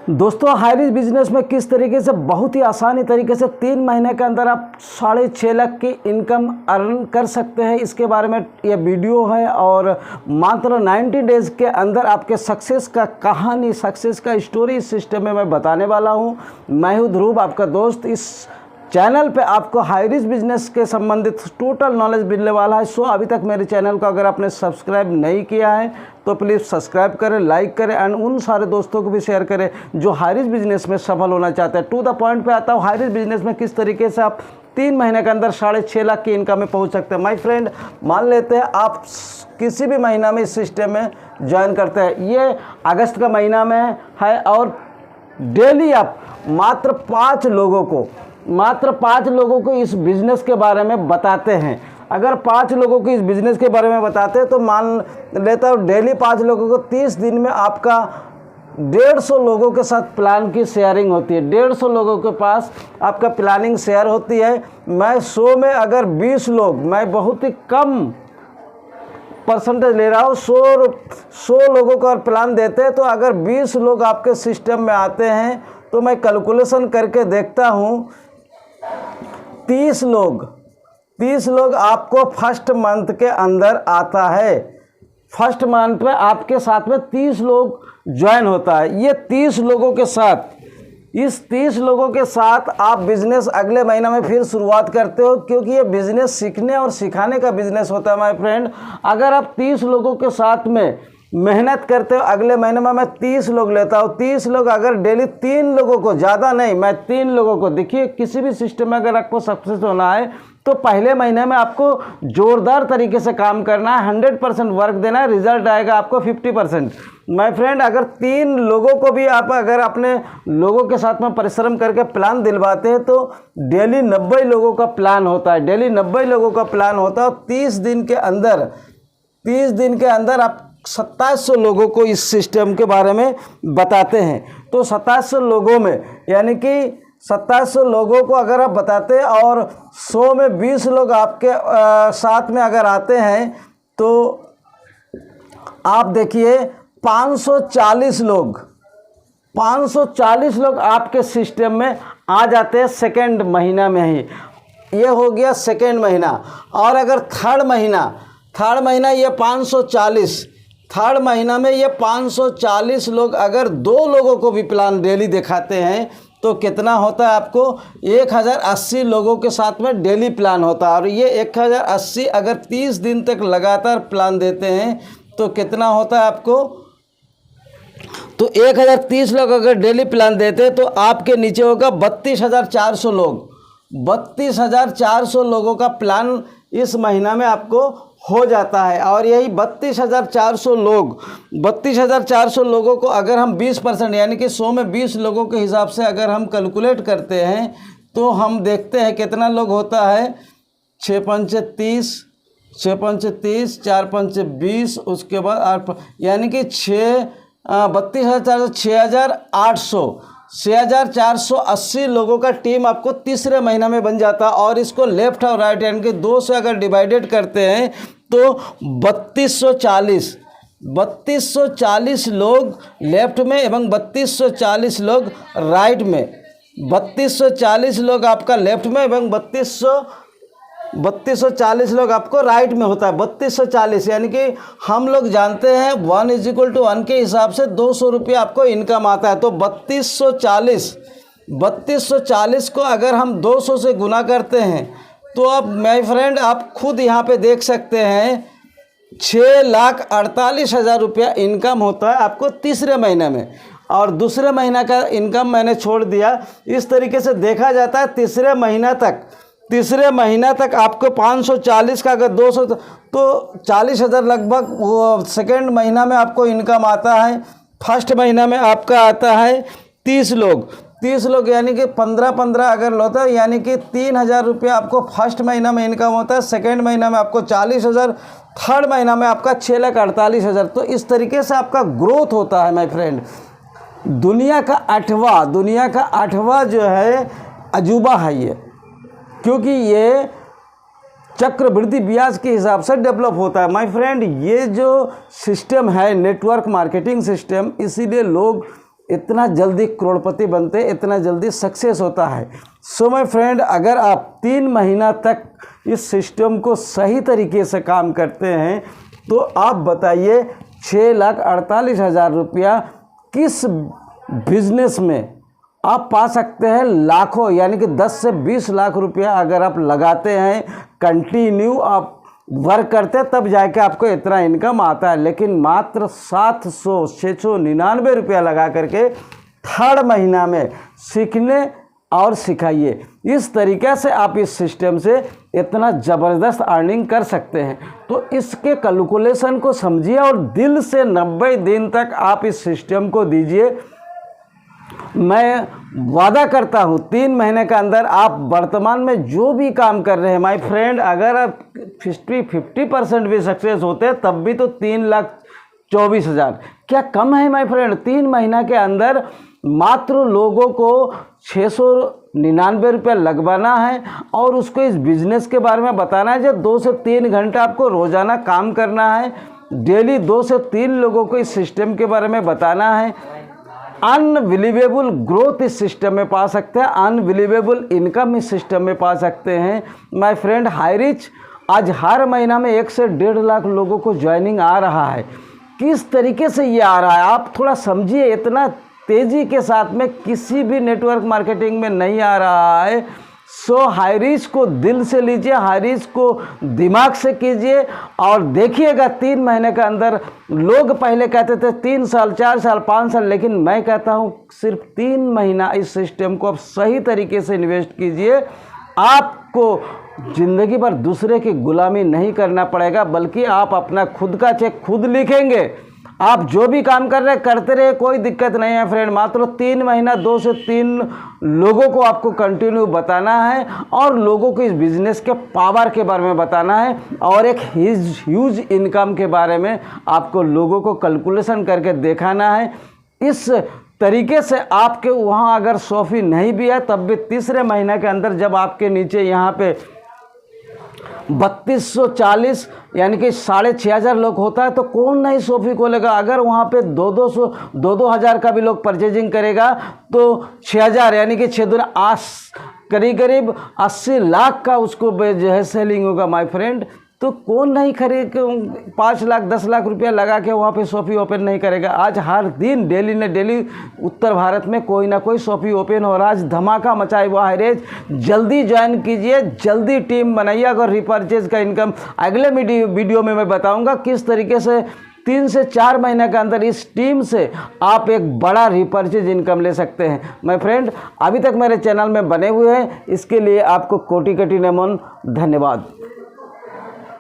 दोस्तों high risk business में किस तरीके से बहुत ही आसानी तरीके से 3 महीने के अंदर आप 6.5 लाख की इनकम अर्न कर सकते हैं, इसके बारे में यह वीडियो है। और मात्र 90 डेज़ के अंदर आपके सक्सेस का कहानी, सक्सेस का स्टोरी इस सिस्टम में मैं बताने वाला हूं। मैं हूं ध्रुव, आपका दोस्त। इस चैनल पे आपको हाई रिस्क बिजनेस के संबंधित टोटल नॉलेज मिलने वाला है। सो अभी तक मेरे चैनल को अगर आपने सब्सक्राइब नहीं किया है तो प्लीज़ सब्सक्राइब करें, लाइक करें एंड उन सारे दोस्तों को भी शेयर करें जो हाई रिस्क बिजनेस में सफल होना चाहते हैं। टू द पॉइंट पे आता हूँ, हाई रिस्क बिजनेस में किस तरीके से आप 3 महीने के अंदर 6.5 लाख की इनकम में पहुँच सकते हैं। माई फ्रेंड, मान लेते हैं आप किसी भी महीना में इस सिस्टम में ज्वाइन करते हैं। ये अगस्त का महीना में है और डेली आप मात्र 5 लोगों को इस बिज़नेस के बारे में बताते हैं। अगर 5 लोगों को इस बिज़नेस के बारे में बताते हैं तो मान लेता हूँ डेली 5 लोगों को 30 दिन में आपका 150 लोगों के साथ प्लान की शेयरिंग होती है। 150 लोगों के पास आपका प्लानिंग शेयर होती है। मैं 100 में अगर 20 लोग, मैं बहुत ही कम परसेंटेज ले रहा हूँ, 100 लोगों को और प्लान देते हैं तो अगर 20 लोग आपके सिस्टम में आते हैं तो मैं कैलकुलेशन करके देखता हूँ 30 लोग आपको फर्स्ट मंथ के अंदर आता है। फर्स्ट मंथ में आपके साथ में 30 लोग ज्वाइन होता है। ये 30 लोगों के साथ, इस 30 लोगों के साथ आप बिज़नेस अगले महीना में फिर शुरुआत करते हो, क्योंकि ये बिज़नेस सीखने और सिखाने का बिज़नेस होता है। माय फ्रेंड, अगर आप 30 लोगों के साथ में मेहनत करते हो, अगले महीने में मैं 30 लोग लेता हूँ। 30 लोग अगर डेली 3 लोगों को, ज़्यादा नहीं, मैं 3 लोगों को, देखिए किसी भी सिस्टम में अगर आपको सक्सेस होना है तो पहले महीने में आपको ज़ोरदार तरीके से काम करना है, 100% वर्क देना है, रिजल्ट आएगा आपको 50%। माय फ्रेंड, अगर 3 लोगों को भी आप अगर अपने लोगों के साथ में परिश्रम करके प्लान दिलवाते हैं तो डेली 90 लोगों का प्लान होता है। डेली 90 लोगों का प्लान होता है। 30 दिन के अंदर आप 2700 लोगों को इस सिस्टम के बारे में बताते हैं। तो 2700 लोगों में, यानी कि 2700 लोगों को अगर आप बताते हैं और 100 में 20 लोग आपके साथ में अगर आते हैं तो आप देखिए 540 लोग आपके सिस्टम में आ जाते हैं सेकेंड महीना में ही। ये हो गया सेकेंड महीना। और अगर थर्ड महीना ये 540, थर्ड महीना में ये 540 लोग अगर 2 लोगों को भी प्लान डेली दिखाते हैं तो कितना होता है आपको 1080 लोगों के साथ में डेली प्लान होता है। और ये 1080 अगर 30 दिन तक लगातार प्लान देते हैं तो कितना होता है आपको, तो 1030 लोग अगर डेली प्लान देते हैं तो आपके नीचे होगा 32,400 लोग। 32,400 लोगों का प्लान इस महीना में आपको हो जाता है। और यही 32,400 लोगों को अगर हम 20% यानी कि 100 में 20 लोगों के हिसाब से अगर हम कैलकुलेट करते हैं तो हम देखते हैं कितना लोग होता है। 6 पंचे 30, 4 पंचे 20, उसके बाद 8, यानी कि 6,480 लोगों का टीम आपको तीसरे महीना में बन जाता है। और इसको लेफ्ट और राइट यानी कि 2 से अगर डिवाइडेड करते हैं तो 3240 लोग लेफ्ट में एवं 3240 लोग राइट में। 3240 लोग आपका लेफ्ट में एवं 3240 लोग आपको राइट में होता है। 3240 यानी कि हम लोग जानते हैं 1:1 के हिसाब से 200 रुपये आपको इनकम आता है। तो 3240 को अगर हम 200 से गुना करते हैं तो अब माय फ्रेंड आप खुद यहाँ पे देख सकते हैं 6,48,000 रुपया इनकम होता है आपको तीसरे महीने में। और दूसरे महीना का इनकम मैंने छोड़ दिया। इस तरीके से देखा जाता है तीसरे महीना तक आपको 540 का अगर 200 तो 40,000 लगभग वो सेकेंड महीना में आपको इनकम आता है। फर्स्ट महीना में आपका आता है 30 लोग यानी कि 15 अगर होता है, यानी कि 3,000 रुपये आपको फर्स्ट महीना में इनकम होता है। सेकेंड महीना में आपको 40,000, थर्ड महीना में आपका 6,48,000। तो इस तरीके से आपका ग्रोथ होता है माय फ्रेंड। दुनिया का आठवां जो है अजूबा है ये, क्योंकि ये चक्रवृद्धि ब्याज के हिसाब से डेवलप होता है। माय फ्रेंड, ये जो सिस्टम है नेटवर्क मार्केटिंग सिस्टम, इसीलिए लोग इतना जल्दी करोड़पति बनते, इतना जल्दी सक्सेस होता है। सो माय फ्रेंड, अगर आप 3 महीना तक इस सिस्टम को सही तरीके से काम करते हैं तो आप बताइए 6,48,000 रुपया किस बिजनेस में आप पा सकते हैं। लाखों यानी कि 10 से 20 लाख रुपया अगर आप लगाते हैं, कंटिन्यू आप वर्क करते हैं, तब जाके आपको इतना इनकम आता है। लेकिन मात्र 700-699 रुपया लगा करके 3rd महीना में सीखने और सिखाइए। इस तरीके से आप इस सिस्टम से इतना ज़बरदस्त अर्निंग कर सकते हैं। तो इसके कैलकुलेशन को समझिए और दिल से 90 दिन तक आप इस सिस्टम को दीजिए। मैं वादा करता हूँ 3 महीने के अंदर आप वर्तमान में जो भी काम कर रहे हैं माय फ्रेंड, अगर आप 50% भी सक्सेस होते हैं तब भी तो 3,24,000 क्या कम है माय फ्रेंड। 3 महीना के अंदर मात्र लोगों को 699 रुपया लगवाना है और उसको इस बिज़नेस के बारे में बताना है। जो 2 से 3 घंटा आपको रोज़ाना काम करना है, डेली 2 से 3 लोगों को इस सिस्टम के बारे में बताना है। अनबिलीवेबल ग्रोथ इस सिस्टम में पा सकते हैं, अनबिलीवेबल इनकम इस सिस्टम में पा सकते हैं माय फ्रेंड। हाईरिच आज हर महीना में 1 से 1.5 लाख लोगों को ज्वाइनिंग आ रहा है। किस तरीके से ये आ रहा है आप थोड़ा समझिए। इतना तेज़ी के साथ में किसी भी नेटवर्क मार्केटिंग में नहीं आ रहा है। सो हाईरिच को दिल से लीजिए, हाईरिच को दिमाग से कीजिए और देखिएगा 3 महीने के अंदर। लोग पहले कहते थे 3 साल, 4 साल, 5 साल, लेकिन मैं कहता हूँ सिर्फ 3 महीना इस सिस्टम को आप सही तरीके से इन्वेस्ट कीजिए। आपको ज़िंदगी भर दूसरे की गुलामी नहीं करना पड़ेगा, बल्कि आप अपना खुद का चेक खुद लिखेंगे। आप जो भी काम कर रहे हैं करते रहे, कोई दिक्कत नहीं है फ्रेंड। मात्र 3 महीना 2 से 3 लोगों को आपको कंटिन्यू बताना है और लोगों को इस बिज़नेस के पावर के बारे में बताना है और एक ह्यूज इनकम के बारे में आपको लोगों को कैलकुलेशन करके दिखाना है। इस तरीके से आपके वहाँ अगर 100 फी नहीं भी है तब भी 3रे महीने के अंदर जब आपके नीचे यहाँ पे 3240 यानी कि 6,500 लोग होता है तो कौन नहीं 100 फी को लेगा। अगर वहाँ पे 2-2 हज़ार का भी लोग परचेजिंग करेगा तो 6,000 यानी कि 6 दूना करीब 80 लाख का उसको जो है सेलिंग होगा माय फ्रेंड। तो कौन नहीं खरीद 5 लाख 10 लाख रुपया लगा के वहाँ पे 100 फी ओपन नहीं करेगा। आज हर दिन डेली ने डेली उत्तर भारत में कोई ना कोई 100 फी ओपन हो रहा है। आज धमाका मचाए हुआ है रेज। जल्दी ज्वाइन कीजिए, जल्दी टीम बनाइए। अगर रिपर्चेज का इनकम अगले वीडियो में मैं बताऊँगा किस तरीके से 3 से 4 महीने के अंदर इस टीम से आप एक बड़ा रिपर्चेज इनकम ले सकते हैं माय फ्रेंड। अभी तक मेरे चैनल में बने हुए हैं, इसके लिए आपको कोटि कोटि नमन, धन्यवाद।